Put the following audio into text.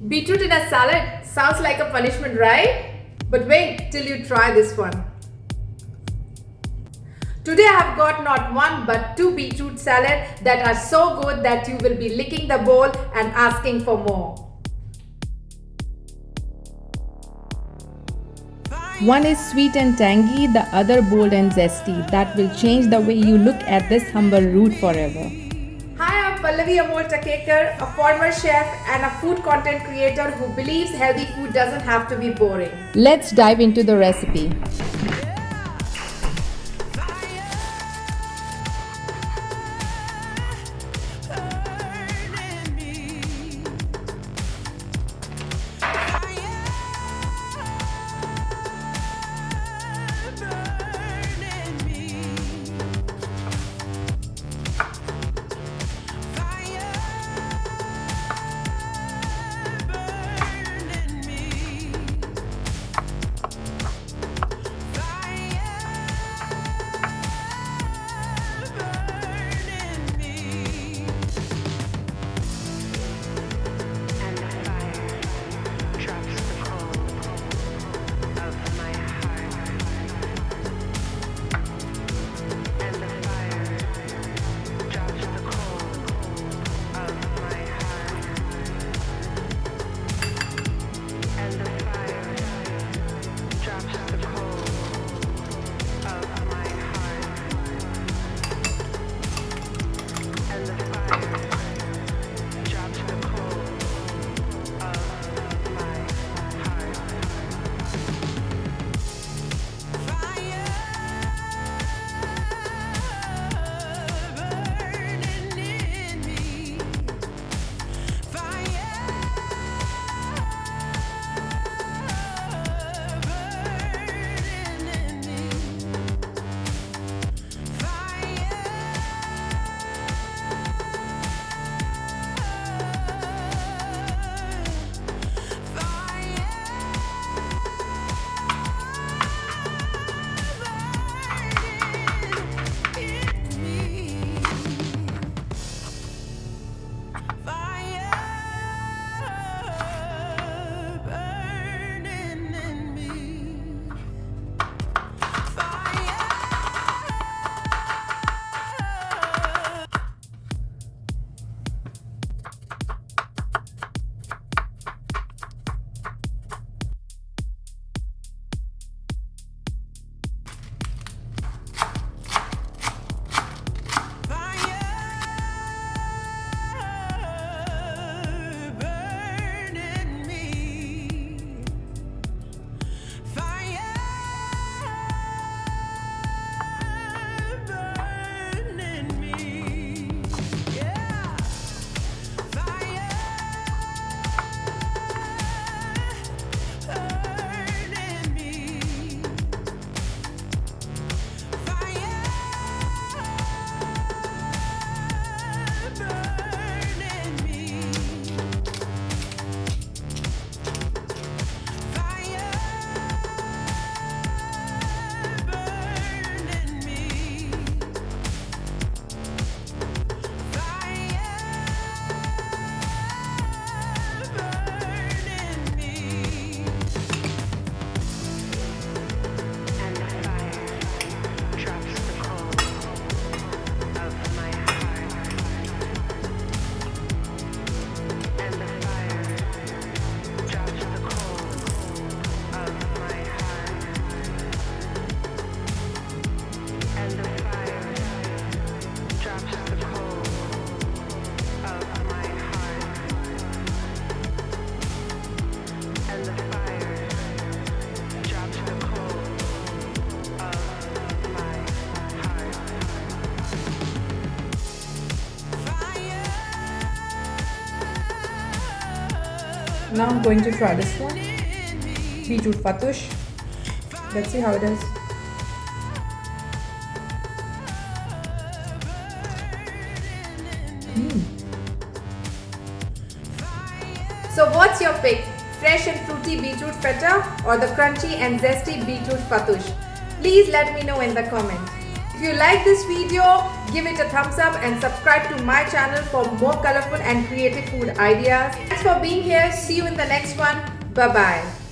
Beetroot in a salad sounds like a punishment, right? But wait till you try this one. Today I have got not one but two beetroot salad that are so good that you will be licking the bowl and asking for more. One is sweet and tangy, the other bold and zesty. That will change the way you look at this humble root forever. Hi, I'm Pallavi Amol Takekar, a former chef and a food content creator who believes healthy food doesn't have to be boring. Let's dive into the recipe. Now I'm going to try this one. Beetroot Fattoush. Let's see how it is. So what's your pick? Fresh and fruity beetroot feta or the crunchy and zesty beetroot fattoush? Please let me know in the comment. If you like this video, give it a thumbs up and subscribe to my channel for more colorful and creative food ideas. Thanks for being here. See you in the next one. Bye-bye.